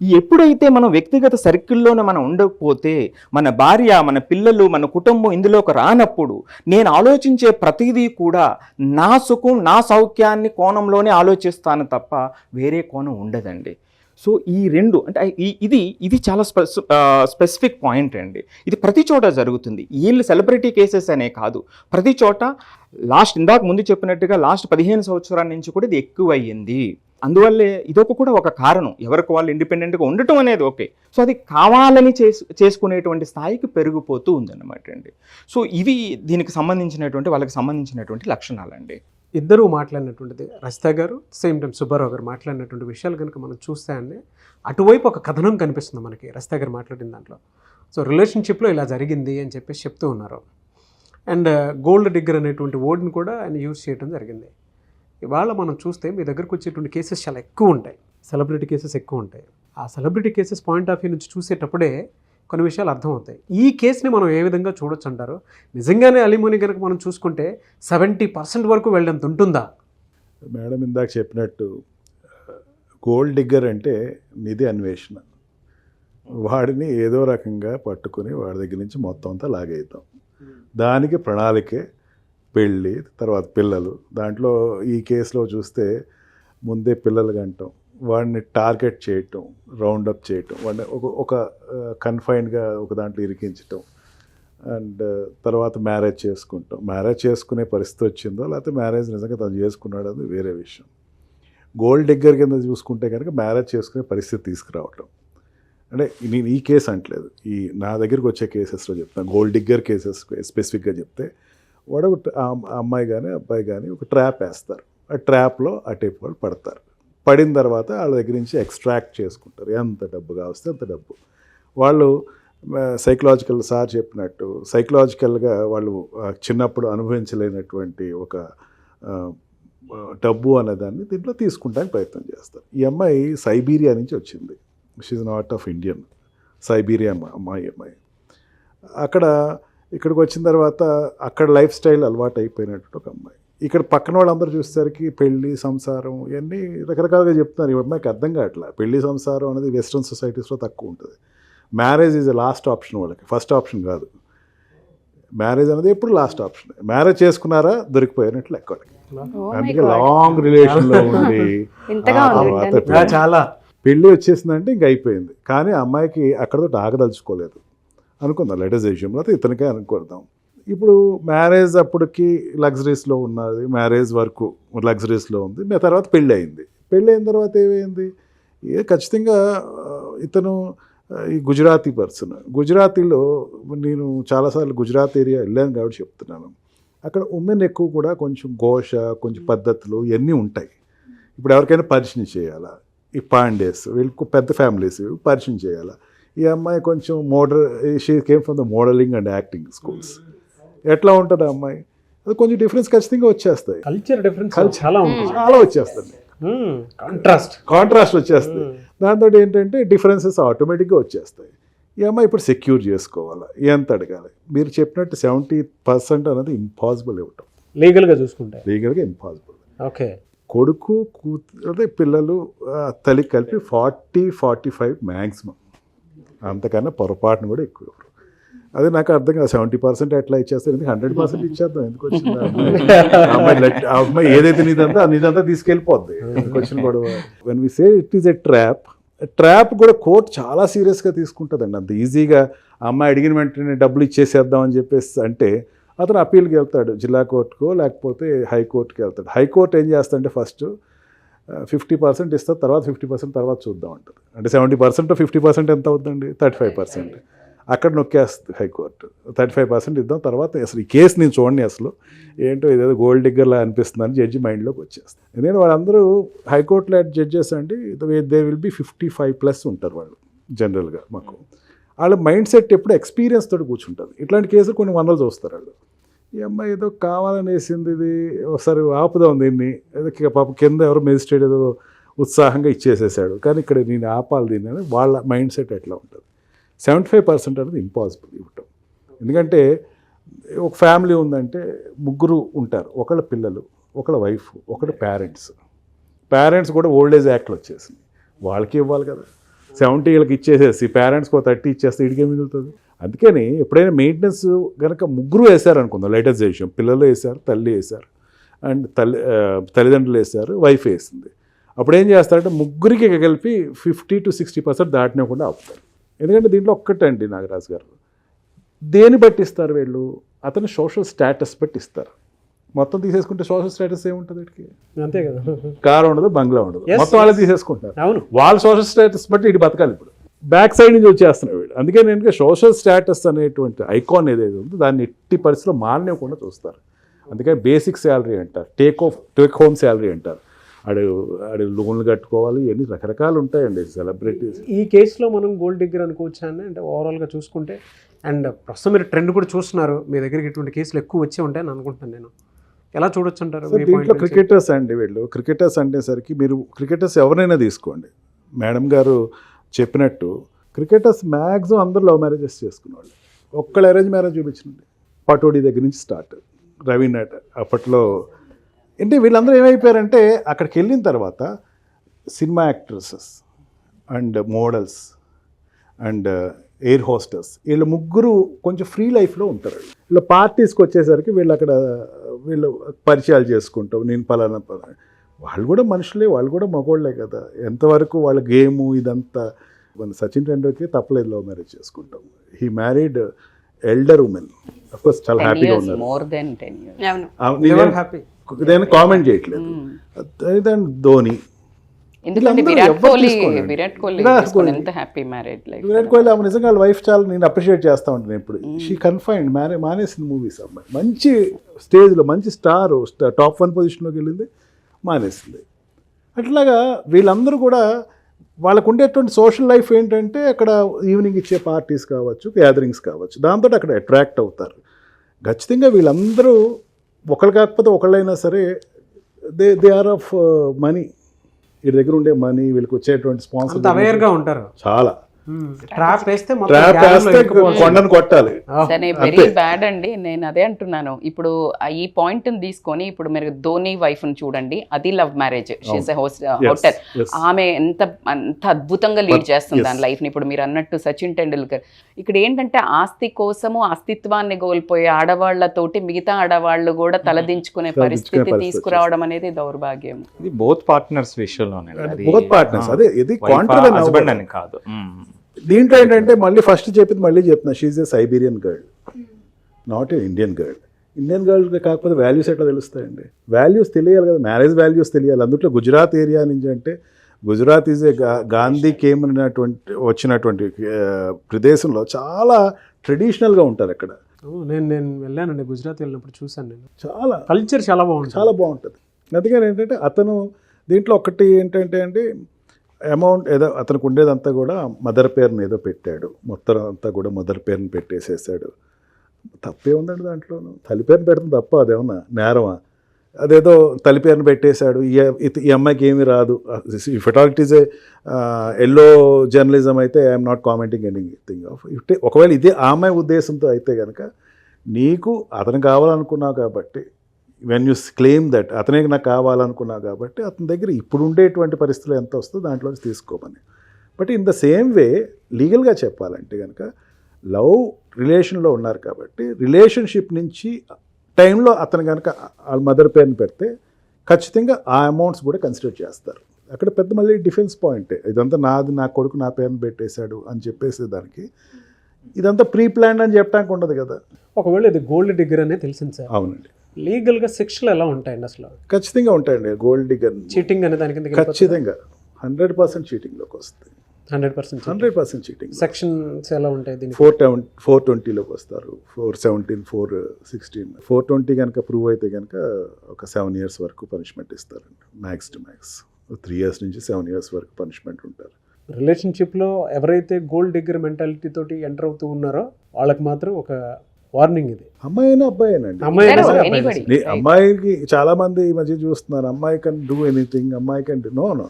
ఎప్పుడైతే మనం వ్యక్తిగత సర్కిల్లోనే మనం ఉండకపోతే మన భార్య, మన పిల్లలు, మన కుటుంబం ఇందులోకి రానప్పుడు నేను ఆలోచించే ప్రతిదీ కూడా నా సుఖం, నా సౌఖ్యాన్ని కోణంలోనే ఆలోచిస్తాను తప్ప వేరే కోణం ఉండదండి. సో ఈ రెండు అంటే ఇది చాలా స్పెసిఫిక్ పాయింట్ అండి. ఇది ప్రతి చోట జరుగుతుంది. వీళ్ళు సెలబ్రిటీ కేసెస్ అనే కాదు, ప్రతి చోట ఇందాక ముందు చెప్పినట్టుగా లాస్ట్ 15 సంవత్సరాల నుంచి కూడా ఇది ఎక్కువ అయ్యింది. అందువల్లే ఇదొక కూడా ఒక కారణం, ఎవరికి వాళ్ళు ఇండిపెండెంట్గా ఉండటం అనేది ఓకే, సో అది కావాలని చేసుకునేటువంటి స్థాయికి పెరిగిపోతూ ఉందన్నమాట అండి. సో ఇవి దీనికి సంబంధించినటువంటి వాళ్ళకి సంబంధించినటువంటి లక్షణాలండి. ఇద్దరూ మాట్లాడినటువంటిది, రజిత గారు సేమ్ టైం సుబ్బారావు గారు మాట్లాడినటువంటి విషయాలు కనుక మనం చూస్తే అండి, అటువైపు ఒక కథనం కనిపిస్తుంది మనకి రజిత గారు మాట్లాడిన దాంట్లో. సో రిలేషన్షిప్లో ఇలా జరిగింది అని చెప్పేసి చెప్తూ ఉన్నారు. అండ్ గోల్డ్ డిగ్గర్ అనేటువంటి వర్డ్ని కూడా ఆయన యూజ్ చేయడం జరిగింది. ఇవాళ మనం చూస్తే మీ దగ్గరకు వచ్చేటువంటి కేసెస్ చాలా ఎక్కువ ఉంటాయి, సెలబ్రిటీ కేసెస్ ఎక్కువ ఉంటాయి. ఆ celebrity cases point of view నుంచి చూసేటప్పుడే కొన్ని విషయాలు అర్థమవుతాయి. ఈ కేసుని మనం ఏ విధంగా చూడొచ్చు అంటారు? నిజంగానే అలిమోని కనుక మనం చూసుకుంటే 70% వరకు వెళ్ళేంత ఉంటుందా? మేడం ఇందాక చెప్పినట్టు గోల్డ్ డిగ్గర్ అంటే నిధి అన్వేషణ. వాడిని ఏదో రకంగా పట్టుకుని వాడి దగ్గర నుంచి మొత్తం అంతా లాగేద్దాం. దానికి ప్రణాళికే పెళ్ళి, తర్వాత పిల్లలు. దాంట్లో ఈ కేసులో చూస్తే ముందే పిల్లలు కంటాం, వాడిని టార్గెట్ చేయటం, రౌండప్ చేయటం, వాడిని ఒక కన్ఫైన్డ్గా ఒక దాంట్లో ఇరికించటం, అండ్ తర్వాత మ్యారేజ్ చేసుకుంటాం. మ్యారేజ్ చేసుకునే పరిస్థితి వచ్చిందో లేకపోతే మ్యారేజ్ నిజంగా తను చేసుకున్నాడు అది వేరే విషయం. గోల్డ్ డిగ్గర్ కింద చూసుకుంటే కనుక మ్యారేజ్ చేసుకునే పరిస్థితి తీసుకురావటం. అంటే నేను ఈ కేసు అంటలేదు, ఈ నా దగ్గరికి వచ్చే కేసెస్లో చెప్తాను. గోల్డ్ డిగ్గర్ కేసెస్ స్పెసిఫిక్గా చెప్తే వాడు అమ్మాయి కానీ అబ్బాయి కానీ ఒక ట్రాప్ వేస్తారు. ఆ ట్రాప్లో అటేపు వాళ్ళు పడతారు. పడిన తర్వాత వాళ్ళ దగ్గర నుంచి ఎక్స్ట్రాక్ట్ చేసుకుంటారు. ఎంత డబ్బు కావస్తే అంత డబ్బు. వాళ్ళు సైకలాజికల్ సార్ చెప్పినట్టు సైకలాజికల్గా వాళ్ళు చిన్నప్పుడు అనుభవించలేనటువంటి ఒక డబ్బు అనేదాన్ని దీంట్లో తీసుకుంటానికి ప్రయత్నం చేస్తారు. ఈ అమ్మాయి సైబీరియా నుంచి వచ్చింది. She's not of Indian, Siberia అమ్మాయి. ఇక్కడికి వచ్చిన తర్వాత అక్కడ లైఫ్ స్టైల్ అలవాటు అయిపోయినట్టు ఒక అమ్మాయి. ఇక్కడ పక్కన వాళ్ళందరూ చూసేసరికి పెళ్ళి, సంసారం ఇవన్నీ రకరకాలుగా చెప్తున్నారు. ఈ అమ్మాయికి అర్థం కావట్లా. పెళ్ళి, సంసారం అనేది వెస్ట్రన్ సొసైటీస్లో తక్కువ ఉంటుంది. మ్యారేజ్ ఈజ్ లాస్ట్ ఆప్షన్ వాళ్ళకి, ఫస్ట్ ఆప్షన్ కాదు. మ్యారేజ్ అనేది ఎప్పుడు లాస్ట్ ఆప్షన్. మ్యారేజ్ చేసుకున్నారా దొరికిపోయినట్లు లెక్క వాళ్ళకి. అందుకే లాంగ్ రిలేషన్లో ఉండి చాలా పెళ్ళి వచ్చేసిందంటే ఇంక అయిపోయింది. కానీ ఆ అమ్మాయికి అక్కడతో ఆగదలుచుకోలేదు అనుకుందాం, లెటెస్ట్ విషయంలో అయితే ఇతనికే అనుకుందాం. ఇప్పుడు మ్యారేజ్ అప్పటికి లగ్జరీస్లో ఉన్నది, మ్యారేజ్ వరకు లగ్జరీస్లో ఉంది. తర్వాత పెళ్ళి అయింది. పెళ్ళి అయిన తర్వాత ఏమైంది, ఖచ్చితంగా ఇతను ఈ గుజరాతీ పర్సన్. గుజరాతీలో నేను చాలాసార్లు గుజరాత్ ఏరియా వెళ్ళాను కాబట్టి చెప్తున్నాను. అక్కడ ఉమెన్ ఎక్కువ కూడా కొంచెం ఘోష, కొంచెం పద్ధతులు ఇవన్నీ ఉంటాయి. ఇప్పుడు ఎవరికైనా పరిచయం చేయాలా, ఈ పాండేస్ వీళ్ళకు పెద్ద ఫ్యామిలీస్ పరిచయం చేయాలా. ఈ అమ్మాయి కొంచెం she came from the modelling and acting schools. ఎట్లా ఉంటుంది ఆ అమ్మాయి, అది కొంచెం డిఫరెన్స్ ఖచ్చితంగా వచ్చేస్తాయి. కల్చర్ డిఫరెన్స్ చాలా ఉంటుంది, చాలా వచ్చేస్తుంది, కాంట్రాస్ట్ వచ్చేస్తాయి. దాంతో ఏంటంటే డిఫరెన్సెస్ ఆటోమేటిక్గా వచ్చేస్తాయి. ఈ అమ్మాయి ఇప్పుడు సెక్యూర్ చేసుకోవాలి, ఎంత అడగాలి. మీరు చెప్పినట్టు 70% అనేది ఇంపాసిబుల్ ఇవ్వటం, లీగల్గా చూసుకుంటే లీగల్గా ఇంపాసిబుల్. ఓకే, కొడుకు కూతురు అదే పిల్లలు తల్లి కలిపి 40-45 మ్యాక్సిమం, అంతకన్నా పొరపాటును కూడా ఎక్కువ. అదే నాకు అర్థం కాదు, 70% ఎట్లా ఇచ్చేస్తారు, ఎందుకు 100% ఇచ్చేద్దాం, ఎందుకు వచ్చింది ఆ అమ్మాయి ఏదైతే నీదంతా తీసుకెళ్ళిపోద్ది, ఎందుకు వచ్చిన గొడవ. When we say it is a trap కూడా కోర్టు చాలా సీరియస్గా తీసుకుంటుందండి. అంత ఈజీగా ఆ అమ్మాయి అడిగిన వెంటనే డబ్బులు ఇచ్చేసేద్దాం అని చెప్పేసి అంటే అతను అప్పీల్కి వెళ్తాడు, జిల్లా కోర్టుకో లేకపోతే హైకోర్టుకి వెళ్తాడు. హైకోర్టు ఏం చేస్తాడంటే ఫస్ట్ 50% ఇస్తారు, తర్వాత 50% తర్వాత చూద్దాం అంటారు. అంటే 70% 50% ఎంత అవుతుందండి, 35%. అక్కడ నొక్కేస్తుంది హైకోర్టు, 35% ఇద్దాం, తర్వాత అసలు ఈ కేసు నేను చూడండి, అసలు ఏంటో ఇదేదో గోల్డ్ డిగ్గర్లా అనిపిస్తుందని జడ్జి మైండ్లోకి వచ్చేస్తుంది. ఎందుకంటే వాళ్ళందరూ హైకోర్టులో జడ్జెస్ అండి, దే విల్ బి 55+ ఉంటారు వాళ్ళు జనరల్గా. మాకు వాళ్ళ మైండ్ సెట్ ఎప్పుడు ఎక్స్పీరియన్స్ తోటి కూర్చుంటుంది. ఇట్లాంటి కేసులు కొన్ని వందలు చూస్తారు వాళ్ళు. ఈ అమ్మాయి ఏదో కావాలని వేసింది, ఇది ఒకసారి ఆపుదాం దీన్ని, ఏదో పాప కింద ఎవరో మెజిస్ట్రేట్ ఏదో ఉత్సాహంగా ఇచ్చేసేసాడు, కానీ ఇక్కడ నేను ఆపాలి దీన్ని అని వాళ్ళ మైండ్ సెట్ ఎట్లా ఉంటుంది. 75% అనేది ఇంపాసిబుల్ ఇవ్వటం. ఎందుకంటే ఒక ఫ్యామిలీ ఉందంటే ముగ్గురు ఉంటారు, ఒకళ్ళ పిల్లలు, ఒకళ్ళ వైఫ్, ఒకళ్ళ పేరెంట్స్ కూడా ఓల్డ్ ఏజ్ యాక్ట్లు వచ్చేసింది, వాళ్ళకి ఇవ్వాలి కదా. 70 వీళ్ళకి ఇచ్చేసేసి పేరెంట్స్కి 30 ఇచ్చేస్తే ఇడికే మిగులుతుంది. అందుకని ఎప్పుడైనా మెయింటెనెన్స్ కనుక ముగ్గురు వేశారనుకుందాం, లేటెస్ట్ విషయం, పిల్లలు వేశారు, తల్లి వేశారు, అండ్ తల్లిదండ్రులు వేశారు, వైఫ్ వేసింది. అప్పుడు ఏం చేస్తారంటే ముగ్గురికి కలిపి 50-60% దాటినకుండా ఆపుతారు. ఎందుకంటే దీంట్లో ఒక్కటండి నాగరాజు గారు, దేని బట్టి ఇస్తారు వీళ్ళు, అతని సోషల్ స్టేటస్ బట్టి ఇస్తారు. మొత్తం తీసేసుకుంటే సోషల్ స్టేటస్ ఏముంటుంది వీటికి, అంతే కదా, కారు ఉండదు, బంగ్లా ఉండదు, మొత్తం వాళ్ళే తీసేసుకుంటారు. అవును, వాళ్ళ సోషల్ స్టేటస్ బట్టి ఇటు బతకాలి. ఇప్పుడు బ్యాక్ సైడ్ నుంచి వచ్చేస్తున్నాడు వీడు. అందుకే నేను సోషల్ స్టేటస్ అనేటువంటి ఐకాన్ ఏదైతే ఉందో దాన్ని ఎట్టి పరిస్థితిలో మారనివ్వకుండా చూస్తారు. అందుకని బేసిక్ శాలరీ అంటారు, టేక్ హోమ్ శాలరీ అంటారు. ఆడు లోన్లు కట్టుకోవాలి, ఇవన్నీ రకరకాలు ఉంటాయండి సెలబ్రిటీస్. ఈ కేసులో మనం గోల్డ్ డిగ్గర్ అనుకోవచ్చా అండి, అంటే ఓవరాల్గా చూసుకుంటే? అండ్ ప్రస్తుతం మీరు ట్రెండ్ కూడా చూస్తున్నారు, మీ దగ్గరికి ఇటువంటి కేసులు ఎక్కువ వచ్చే ఉంటాయని అనుకుంటున్నాను నేను. ఎలా చూడొచ్చు అంటారు? దీంట్లో క్రికెటర్స్ అండి, వీళ్ళు క్రికెటర్స్ అనేసరికి మీరు క్రికెటర్స్ ఎవరైనా తీసుకోండి, మేడం గారు చెప్పినట్టు క్రికెటర్స్ మ్యాక్సిమం అందరూ లవ్ మ్యారేజెస్ చేసుకునేవాళ్ళు. ఒక్కళ్ళు అరేంజ్ మ్యారేజ్ చూపించండి, పటోడి దగ్గర నుంచి స్టార్ట్, రవీనా అప్పట్లో. అంటే వీళ్ళందరూ ఏమైపోయారంటే అక్కడికి వెళ్ళిన తర్వాత cinema actresses and models and air hostess, వీళ్ళు ముగ్గురు కొంచెం ఫ్రీ లైఫ్లో ఉంటారు. వీళ్ళ పార్టీస్కి వచ్చేసరికి వీళ్ళు పరిచయాలు చేసుకుంటాం, నేను పలానా వాళ్ళు కూడా మనుషులే, వాళ్ళు కూడా మగోళ్ళే కదా. ఎంతవరకు వాళ్ళ గేము ఇదంతా. సచిన్ టెండూల్కర్ తప్పలేదు లవ్ మ్యారేజ్ చేసుకుంటాం. He married elder women, of course చాలా హ్యాపీగా ఉన్నారు. More than 10 years. నేను కామెంట్ చేయట్లేదు. ధోని, ఎందుకంటే విరాట్ కోహ్లీ ఎంత happy marriage life. Virat Kohli ఆమె నిజంగా వాళ్ళ వైఫ్ చాలా నేను అప్రిషియేట్ చేస్తూ ఉంటాను ఎప్పుడు. షీ కన్ఫైన్డ్ మానేసింది మూవీస్. అమ్మాయి మంచి స్టేజ్లో మంచి స్టార్, టాప్ 1 పొజిషన్లోకి వెళ్ళింది, మానేసింది. అట్లాగా వీళ్ళందరూ కూడా వాళ్ళకు ఉండేటువంటి సోషల్ లైఫ్ ఏంటంటే అక్కడ ఈవినింగ్ ఇచ్చే పార్టీస్ కావచ్చు, గ్యాదరింగ్స్ కావచ్చు, దాంతో అక్కడ అట్రాక్ట్ అవుతారు. ఖచ్చితంగా వీళ్ళందరూ ఒకళ్ళు కాకపోతే ఒకళ్ళైనా సరే దే ఆర్ ఆఫ్ మనీ. వీళ్ళ దగ్గర ఉండే మనీ, వీళ్ళకి వచ్చేటువంటి స్పాన్సర్ అవేర్గా ఉంటారు చాలా. ట్రాప్ వేస్తే కొండను కొట్టాలి. సరే, వెరీ బ్యాడ్ అండి. నేను అదే అంటున్నాను. ఇప్పుడు ఈ పాయింట్ తీసుకొని ఇప్పుడు మీరు ధోని వైఫ్ ని చూడండి, అది love marriage. She is a hotel. ఆమె ఎంత అద్భుతంగా లీడ్ చేస్తుంది దాని లైఫ్ ని. ఇప్పుడు మీరు అన్నట్టు సచిన్ టెండూల్కర్. ఇక్కడ ఏంటంటే ఆస్తి కోసము అస్తిత్వాన్ని కోల్పోయే ఆడవాళ్లతోటి మిగతా ఆడవాళ్ళు కూడా తలదించుకునే పరిస్థితి తీసుకురావడం అనేది దౌర్భాగ్యం. ఇది బోత్ పార్ట్నర్స్ విషయంలోనే, బోత్ పార్ట్నర్స్. అదే ఇది హస్బెండ్ అని కాదు. దీంట్లో ఏంటంటే మళ్ళీ ఫస్ట్ చెప్పింది మళ్ళీ చెప్తున్నా, she's a Siberian girl, not a Indian girl. Indian girl కాకపోతే వాల్యూస్ ఎట్లా తెలుస్తాయండి? వాల్యూస్ తెలియాలి కదా, మ్యారేజ్ వాల్యూస్ తెలియాలి. అందులో గుజరాత్ ఏరియా నుంచి అంటే Gujarat is a Gandhi came వచ్చినటువంటి ప్రదేశంలో చాలా ట్రెడిషనల్గా ఉంటారు అక్కడ. నేను వెళ్ళానండి, గుజరాత్ వెళ్ళినప్పుడు చూశాను నేను. చాలా కల్చర్ చాలా బాగుంటుంది, చాలా బాగుంటుంది. అందుకని ఏంటంటే అతను దీంట్లో ఒకటి ఏంటంటే అండి, అమౌంట్ ఏదో అతనికి ఉండేదంతా కూడా మదర్ పేరుని ఏదో పెట్టాడు, మొత్తం అంతా కూడా మదర్ పేరుని పెట్టేసేసాడు. తప్పే ఉందండి దాంట్లోనూ. తల్లి పేరుని పెడతాం తప్ప, అదేమన్నా నేరమా? అదేదో తల్లి పేరుని పెట్టేశాడు, ఈ అమ్మాయికి ఏమీ రాదు. If it all it is a yellow journalism అయితే I'm not commenting anything of it. ఒకవేళ ఇదే ఆ అమ్మాయి ఉద్దేశంతో అయితే కనుక, నీకు అతను కావాలనుకున్నావు కాబట్టి, వెన్ యూ క్లెయిమ్ దట్ అతనే నాకు కావాలనుకున్నావు కాబట్టి, అతని దగ్గర ఇప్పుడు ఉండేటువంటి పరిస్థితులు ఎంత వస్తుందో దాంట్లోంచి తీసుకోమని. But in the same way లీగల్గా చెప్పాలంటే కనుక, లవ్ రిలేషన్లో ఉన్నారు కాబట్టి, రిలేషన్షిప్ నుంచి టైంలో అతను కనుక వాళ్ళ మదర్ పేరుని పెడితే ఖచ్చితంగా ఆ అమౌంట్స్ కూడా కన్సిడర్ చేస్తారు. అక్కడ పెద్ద మళ్ళీ డిఫెన్స్ పాయింటే, ఇదంతా నాది, నా కొడుకు నా పేరుని పెట్టేశాడు అని చెప్పేసి దానికి ఇదంతా ప్రీ ప్లాన్ అని చెప్పడానికి ఉండదు కదా. ఒకవేళ ఇది గోల్డ్ డిగ్గర్ అనే తెలిసింది సార్. అవునండి. లీగల్గా శిక్షలు ఎలా ఉంటాయండి అసలు? ఖచ్చితంగా ఉంటాయండి. గోల్డ్ డిగ్గర్ చీటింగ్ అనే దాని కింద ఖచ్చితంగా 100% చీటింగ్లోకి వస్తుంది. 100% చీటింగ్. సెక్షన్స్ ఎలా ఉంటాయి దీనికి? 420లోకి వస్తారు, 417, 416. 420 కనుక ప్రూవ్ అయితే కనుక ఒక 7 years వరకు పనిష్మెంట్ ఇస్తారండి. మ్యాక్స్ టు మ్యాక్స్ 3 years నుంచి 7 years వరకు పనిష్మెంట్ ఉంటారు. రిలేషన్షిప్లో ఎవరైతే గోల్డ్ డిగ్గర్ మెంటాలిటీ తోటి ఎంటర్ అవుతూ ఉన్నారో వాళ్ళకి మాత్రం ఒక వార్నింగ్ ఇది. అమ్మాయి అయినా అబ్బాయి అయినండి. అమ్మాయికి చాలా మంది ఈ మధ్య చూస్తున్నారు, అమ్మాయి కెన్ డూ ఎనీథింగ్, అమ్మాయి కెన్ డూ. నో,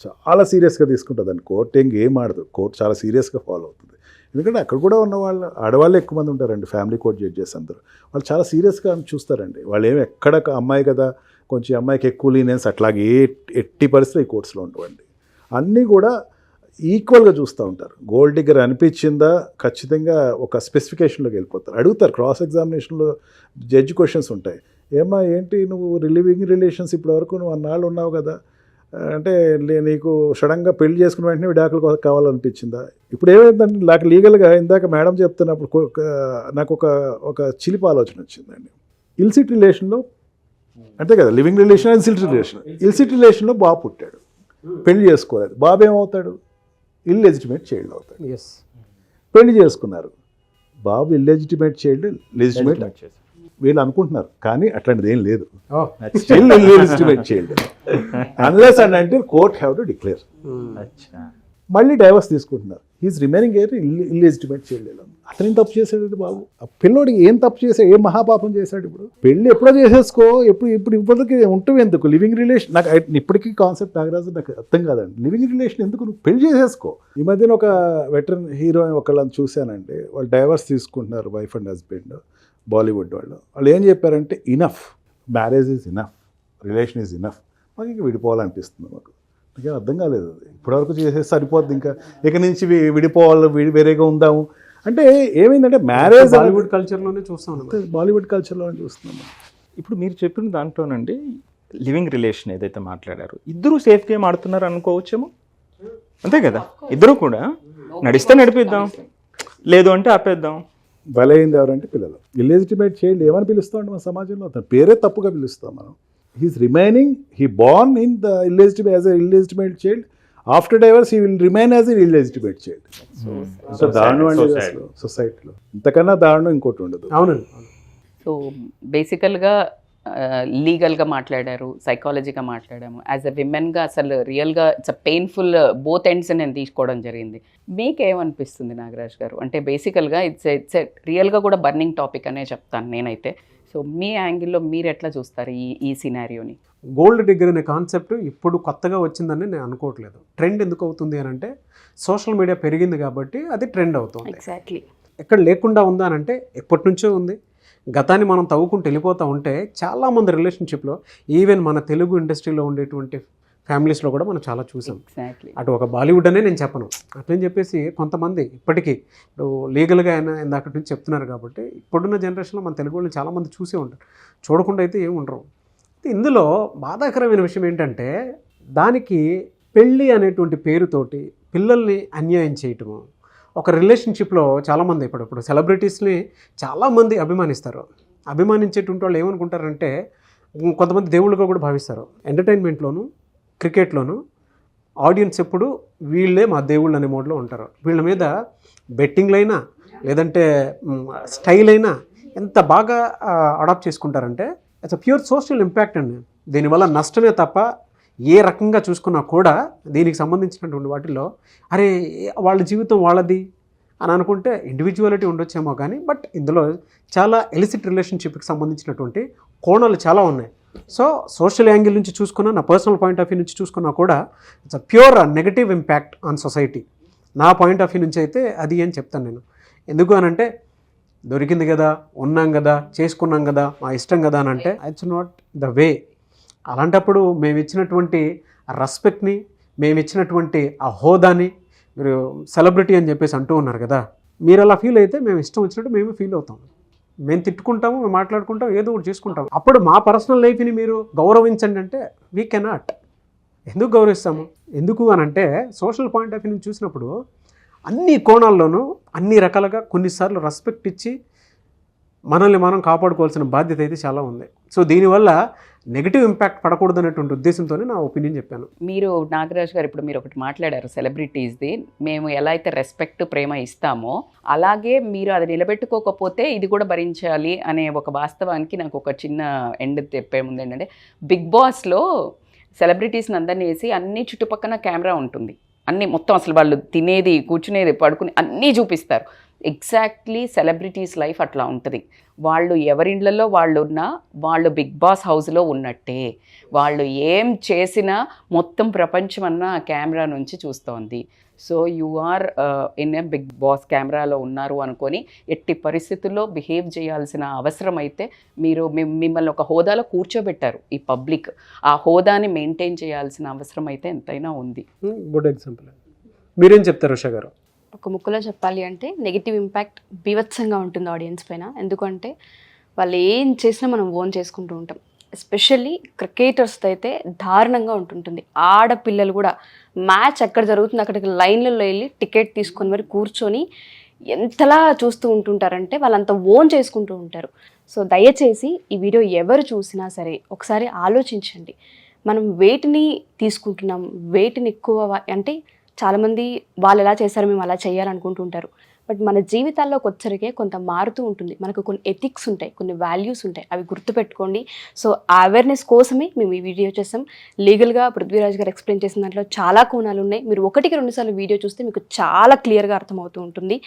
చాలా సీరియస్గా తీసుకుంటుంది అండి. కోర్టు ఏం ఆడదు, కోర్టు చాలా సీరియస్గా ఫాలో అవుతుంది. ఎందుకంటే అక్కడ కూడా ఉన్న వాళ్ళు ఆడవాళ్ళు ఎక్కువ మంది ఉంటారండి, ఫ్యామిలీ కోర్ట్ జడ్జెస్ అందరూ. వాళ్ళు చాలా సీరియస్గా చూస్తారండి. వాళ్ళు ఏమి ఎక్కడ అమ్మాయి కదా కొంచెం అమ్మాయికి ఎక్కువ లీనియన్స్ అట్లాగే ఎట్టి పరిస్థితులు ఈ కోర్ట్స్లో ఉండవండి. అన్నీ కూడా ఈక్వల్గా చూస్తూ ఉంటారు. గోల్డ్ డిగ్గర్ అనిపించిందా ఖచ్చితంగా ఒక స్పెసిఫికేషన్లోకి వెళ్ళిపోతారు. అడుగుతారు క్రాస్ ఎగ్జామినేషన్లో, జడ్జి క్వశ్చన్స్ ఉంటాయి. ఏంటి నువ్వు లివింగ్ రిలేషన్స్ ఇప్పటి వరకు నువ్వు అన్నాళ్ళు ఉన్నావు కదా, అంటే నీకు సడన్గా పెళ్లి చేసుకున్న వెంటనే విడాకులు కావాలనిపించిందా? ఇప్పుడు ఏమైందంటే నాకు లీగల్గా ఇందాక మేడం చెప్తున్నప్పుడు నాకు ఒక చిలిపి ఆలోచన వచ్చిందండి. ఇల్సిట్ రిలేషన్లో అంతే కదా, లివింగ్ రిలేషన్, ఇల్సిట్ రిలేషన్లో బాబు పుట్టాడు, పెళ్లి చేసుకోలేదు. బాబు ఏమవుతాడు? ఇల్లెజిటిమేట్ చైల్డ్ అవుతాడు. పెళ్లి చేసుకున్నారు, బాబు ఇల్లెజిటిమేట్ చైల్డ్ లెజిటిమేట్ వీళ్ళు అనుకుంటున్నారు, కానీ అట్లాంటిది ఏం లేదు. Still illegitimate child unless and అంటే కోర్ట్ హ్యావ్ టు డిక్లేర్. మళ్ళీ డైవర్స్ తీసుకుంటున్నారు, హీస్ రిమైనింగ్ ఇల్లెజిటిమేట్ చైల్డ్. అతను తప్పు చేశాడు బాబు, ఆ పిల్లోడు ఏం తప్పు చేశాడు, ఏం మహాపాపం చేశాడు? ఇప్పుడు పెళ్ళి ఎప్పుడో చేసేసుకో, ఇప్పటికి ఉంటుంది ఎందుకు లివింగ్ రిలేషన్? నాకు ఇప్పటికీ కాన్సెప్ట్ నాగరాజు నాకు అర్థం కాదండి. లివింగ్ రిలేషన్ ఎందుకు? నువ్వు పెళ్లి చేసేసుకో. ఈ మధ్యన ఒక వెటరన్ హీరోయిన్ ఒకళ్ళని చూశానండి, వాళ్ళు డైవర్స్ తీసుకుంటున్నారు, వైఫ్ అండ్ హస్బెండ్, బాలీవుడ్ వాళ్ళు ఏం చెప్పారంటే, enough, marriage is enough, relation is enough, మాకు ఇంకా విడిపోవాలనిపిస్తుంది. మాకు నాకేం అర్థం కాలేదు. అది ఇప్పటివరకు చేసేసి సరిపోద్ది, ఇంకా ఇక నుంచి విడిపోవాలి, వేరేగా ఉందాము అంటే ఏమైందంటే మ్యారేజ్ బాలీవుడ్ కల్చర్లోనే చూస్తాం, బాలీవుడ్ కల్చర్లోనే చూస్తున్నాం. ఇప్పుడు మీరు చెప్పిన దాంట్లోనండి లివింగ్ రిలేషన్ ఏదైతే మాట్లాడారో, ఇద్దరు సేఫ్ గేమ్ ఆడుతున్నారు అనుకోవచ్చేమో, అంతే కదా? ఇద్దరు కూడా నడిస్తే నడిపిద్దాం, లేదు అంటే ఆపేద్దాం. బలైంది ఎవరంటే పిల్లలు. ఇల్లెజిటిమేట్ చైల్డ్ ఏమని పిలుస్తాం మన సమాజంలో? అతని పేరే తప్పుగా పిలుస్తాం మనం. He's remaining, he Born in the illegitimate as a illegitimate child. After divorce he will remain as a illegitimate child. So దారుణం అండి అసలు సొసైటీలో, ఇంతకన్నా దారుణం ఇంకోటి ఉండదు. అవునండి. సో బేసికల్గా లీగల్గా మాట్లాడారు, సైకాలజీగా మాట్లాడాము. యాజ్ ఎ విమెన్గా అసలు రియల్గా it's a painful both ends నేను తీసుకోవడం జరిగింది. మీకేమనిపిస్తుంది నాగరాజ్ గారు? అంటే బేసికల్గా ఇట్స్ రియల్గా కూడా బర్నింగ్ టాపిక్ అనే చెప్తాను నేనైతే. సో మీ యాంగిల్లో మీరు ఎట్లా చూస్తారు ఈ సినారియోని? గోల్డ్ డిగ్గర్ అనే కాన్సెప్ట్ ఇప్పుడు కొత్తగా వచ్చిందని నేను అనుకోవట్లేదు. ట్రెండ్ ఎందుకు అవుతుంది అని అంటే, సోషల్ మీడియా పెరిగింది కాబట్టి అది ట్రెండ్ అవుతుంది. ఎగ్జాక్ట్లీ. ఎక్కడ లేకుండా ఉందా అని అంటే ఎప్పటి నుంచో ఉంది. గతాన్ని మనం తవ్వుకుంటూ వెళ్ళిపోతూ ఉంటే చాలామంది రిలేషన్షిప్లో, ఈవెన్ మన తెలుగు ఇండస్ట్రీలో ఉండేటువంటి ఫ్యామిలీస్లో కూడా మనం చాలా చూసాం. ఎగ్జాక్ట్లీ. అటు ఒక బాలీవుడ్ అనే నేను చెప్పను, అట్లని చెప్పేసి కొంతమంది ఇప్పటికీ ఇప్పుడు లీగల్గా అయినా ఇందాక నుంచి చెప్తున్నారు కాబట్టి, ఇప్పుడున్న జనరేషన్లో మన తెలుగు వాళ్ళని చాలామంది చూసే ఉంటారు, చూడకుండా అయితే ఏమి ఉండరు. ఇందులో బాధాకరమైన విషయం ఏంటంటే, దానికి పెళ్ళి అనేటువంటి పేరుతోటి పిల్లల్ని అన్యాయం చేయటము. ఒక రిలేషన్షిప్లో చాలామంది ఇప్పుడు సెలబ్రిటీస్ని చాలామంది అభిమానిస్తారు. అభిమానించేటువంటి వాళ్ళు ఏమనుకుంటారంటే, కొంతమంది దేవుళ్ళుగా కూడా భావిస్తారు. ఎంటర్టైన్మెంట్లోను, క్రికెట్లోను ఆడియన్స్ ఎప్పుడు వీళ్ళే మా దేవుళ్ళు అనే మోడ్లో ఉంటారు. వీళ్ళ మీద బెట్టింగ్లైనా లేదంటే స్టైల్ అయినా ఎంత బాగా అడాప్ట్ చేసుకుంటారంటే it's a pure social impact అండి. దీనివల్ల నష్టమే తప్ప ఏ రకంగా చూసుకున్నా కూడా దీనికి సంబంధించినటువంటి వాటిల్లో అరే వాళ్ళ జీవితం వాళ్ళది అని అనుకుంటే ఇండివిజువాలిటీ ఉండొచ్చేమో కానీ బట్ ఇందులో చాలా ఎలిసిట్ రిలేషన్షిప్కి సంబంధించినటువంటి కోణాలు చాలా ఉన్నాయి. సో సోషల్ యాంగిల్ నుంచి చూసుకున్నా, నా పర్సనల్ పాయింట్ ఆఫ్ వ్యూ నుంచి చూసుకున్నా కూడా it's a pure negative impact on society. నా పాయింట్ ఆఫ్ వ్యూ నుంచి అయితే అది అని చెప్తాను నేను. ఎందుకు అనంటే దొరికింది కదా, ఉన్నాం కదా, చేసుకున్నాం కదా, మా ఇష్టం కదా అని అంటే ఇట్స్ నాట్ ద వే. అలాంటప్పుడు మేము ఇచ్చినటువంటి రెస్పెక్ట్ని, మేము ఇచ్చినటువంటి ఆ హోదాని మీరు సెలబ్రిటీ అని చెప్పేసి అంటూ ఉన్నారు కదా, మీరు అలా ఫీల్ అయితే మేము ఇష్టం వచ్చినట్టు మేము ఫీల్ అవుతాం. మేము తిట్టుకుంటాము, మేము మాట్లాడుకుంటాం, ఏదో ఒకటి చేసుకుంటాం. అప్పుడు మా పర్సనల్ లైఫ్ని మీరు గౌరవించండి అంటే వీ కెనాట్. ఎందుకు గౌరవిస్తాము? ఎందుకు అని అంటే సోషల్ పాయింట్ ఆఫ్ వ్యూ నుంచి చూసినప్పుడు అన్ని కోణాల్లోనూ అన్ని రకాలుగా కొన్నిసార్లు రెస్పెక్ట్ ఇచ్చి మనల్ని మనం కాపాడుకోవాల్సిన బాధ్యత అయితే చాలా ఉంది. సో దీనివల్ల నెగిటివ్ ఇంపాక్ట్ పడకూడదు అనేటువంటి ఉద్దేశంతోనే నా ఒపీనియన్ చెప్పాను. మీరు నాగరాజ్ గారు ఇప్పుడు మీరు ఒకటి మాట్లాడారు సెలబ్రిటీస్ది, మేము ఎలా అయితే రెస్పెక్ట్ ప్రేమ ఇస్తామో అలాగే మీరు అది నిలబెట్టుకోకపోతే ఇది కూడా భరించాలి అనే ఒక వాస్తవానికి నాకు ఒక చిన్న ఎండ్ చెప్పే ముందు ఏంటంటే, బిగ్ బాస్లో సెలబ్రిటీస్ని అందరినీ వేసి అన్ని చుట్టుపక్కల కెమెరా ఉంటుంది, అన్నీ మొత్తం అసలు వాళ్ళు తినేది, కూర్చునేది, పడుకుని అన్నీ చూపిస్తారు. ఎగ్జాక్ట్లీ సెలబ్రిటీస్ లైఫ్ అట్లా ఉంటుంది. వాళ్ళు ఎవరిండ్లలో వాళ్ళు ఉన్నా వాళ్ళు బిగ్ బాస్ హౌస్లో ఉన్నట్టే. వాళ్ళు ఏం చేసినా మొత్తం ప్రపంచం అన్నా ఆ కెమెరా నుంచి చూస్తోంది. So you are in a Bigg Boss కెమెరాలో ఉన్నారు అనుకొని ఎట్టి పరిస్థితుల్లో బిహేవ్ చేయాల్సిన అవసరం అయితే మీరు మిమ్మల్ని ఒక హోదాలో కూర్చోబెట్టారు ఈ పబ్లిక్, ఆ హోదాని మెయింటైన్ చేయాల్సిన అవసరం అయితే ఎంతైనా ఉంది. Good example. మీరేం చెప్తారు ఉషా గారు? ఒక ముక్కలో చెప్పాలి అంటే నెగిటివ్ ఇంపాక్ట్ బీభత్సంగా ఉంటుంది ఆడియన్స్ పైన. ఎందుకంటే వాళ్ళు ఏం చేసినా మనం ఓన్ చేసుకుంటూ ఉంటాం. ఎస్పెషల్లీ క్రికెటర్స్తో అయితే దారుణంగా ఉంటుంటుంది. ఆడపిల్లలు కూడా మ్యాచ్ ఎక్కడ జరుగుతుంది అక్కడికి లైన్లలో వెళ్ళి టికెట్ తీసుకొని మరి కూర్చొని ఎంతలా చూస్తూ ఉంటుంటారంటే వాళ్ళంతా ఓన్ చేసుకుంటూ ఉంటారు. సో దయచేసి ఈ వీడియో ఎవరు చూసినా సరే ఒకసారి ఆలోచించండి. మనం వేటిని తీసుకుంటున్నాం, వేటిని ఎక్కువ అంటే చాలామంది వాళ్ళు ఎలా చేశారు మేము అలా చేయాలనుకుంటూ ఉంటారు. బట్ మన జీవితాల్లోకి వచ్చరికే కొంత మారుతూ ఉంటుంది. మనకు కొన్ని ఎథిక్స్ ఉంటాయి, కొన్ని వాల్యూస్ ఉంటాయి, అవి గుర్తుపెట్టుకోండి. సో ఆ అవేర్నెస్ కోసమే మేము ఈ వీడియో చేసాం. లీగల్గా పృథ్వీరాజ్ గారు ఎక్స్ప్లెయిన్ చేసిన దాంట్లో చాలా కోణాలు ఉన్నాయి. మీరు 1-2 సార్లు వీడియో చూస్తే మీకు చాలా క్లియర్గా అర్థమవుతూ ఉంటుంది.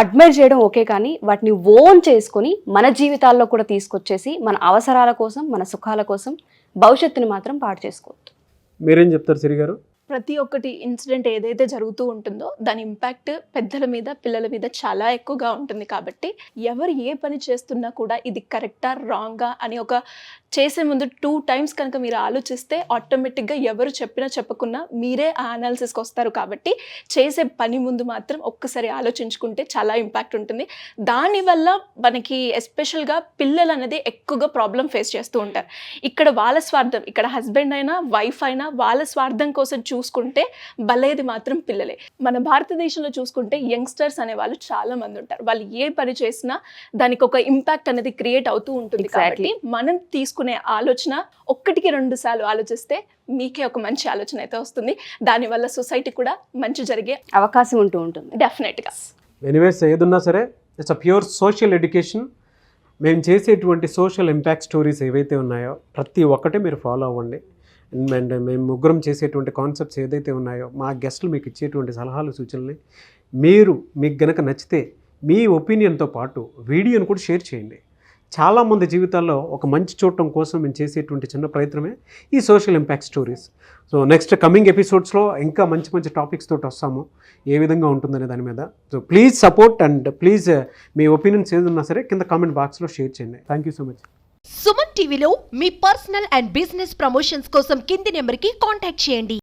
అడ్మైర్ చేయడం ఓకే, కానీ వాటిని ఓన్ చేసుకొని మన జీవితాల్లో కూడా తీసుకొచ్చేసి మన అవసరాల కోసం, మన సుఖాల కోసం భవిష్యత్తుని మాత్రం పాడు చేసుకోవద్దు. మీరేం చెప్తారు సిరి గారు? ప్రతి ఒక్కటి ఇన్సిడెంట్ ఏదైతే జరుగుతూ ఉంటుందో దాని ఇంపాక్ట్ పెద్దల మీద, పిల్లల మీద చాలా ఎక్కువగా ఉంటుంది. కాబట్టి ఎవరు ఏ పని చేస్తున్నా కూడా ఇది కరెక్టా రాంగా అని ఒక చేసే ముందు 2 times కనుక మీరు ఆలోచిస్తే ఆటోమేటిక్గా ఎవరు చెప్పినా చెప్పకున్నా మీరే ఆ అనాలిసిస్కి వస్తారు. కాబట్టి చేసే పని ముందు మాత్రం ఒక్కసారి ఆలోచించుకుంటే చాలా ఇంపాక్ట్ ఉంటుంది. దానివల్ల మనకి ఎస్పెషల్గా పిల్లలు అనేది ఎక్కువగా ప్రాబ్లం ఫేస్ చేస్తూ ఉంటారు. ఇక్కడ వాళ్ళ స్వార్థం, ఇక్కడ హస్బెండ్ అయినా వైఫ్ అయినా వాళ్ళ స్వార్థం కోసం చూసుకుంటే బలేది మాత్రం పిల్లలే. మన భారతదేశంలో చూసుకుంటే యంగ్స్టర్స్ అనే వాళ్ళు చాలా మంది ఉంటారు. వాళ్ళు ఏ పని చేసినా దానికి ఒక ఇంపాక్ట్ అనేది క్రియేట్ అవుతూ ఉంటుంది. కాబట్టి మనం తీసుకునే ఆలోచన 1-2 సార్లు ఆలోచిస్తే మీకే ఒక మంచి ఆలోచన అయితే వస్తుంది. దానివల్ల సొసైటీ కూడా మంచి జరిగే అవకాశం ఉంటూ ఉంటుంది డెఫినెట్గా. ఎనీవేస్ ఏదున్నా సరే it's a pure social education. మేము చేసేటువంటి సోషల్ ఇంపాక్ట్ స్టోరీస్ ఏవైతే ఉన్నాయో ప్రతి ఒక్కటే మీరు ఫాలో అవ్వండి. అండ్ మేము ముగ్గురం చేసేటువంటి కాన్సెప్ట్స్ ఏదైతే ఉన్నాయో మా గెస్టులు మీకు ఇచ్చేటువంటి సలహాలు, సూచనలు మీకు గనక నచ్చితే మీ ఒపీనియన్తో పాటు వీడియోని కూడా షేర్ చేయండి. చాలామంది జీవితాల్లో ఒక మంచి చూడటం కోసం మేము చేసేటువంటి చిన్న ప్రయత్నమే ఈ social impact stories. So next coming ఎపిసోడ్స్లో ఇంకా మంచి మంచి టాపిక్స్ తోటి వస్తాము, ఏ విధంగా ఉంటుందనే దాని మీద. So please support and please me opinions ఏదన్నా సరే కింద కామెంట్ బాక్స్లో షేర్ చేయండి. Thank you so much. Suman టీవీలో మీ పర్సనల్ అండ్ బిజినెస్ ప్రమోషన్స్ కోసం కింది నెంబర్కి కాంటాక్ట్ చేయండి.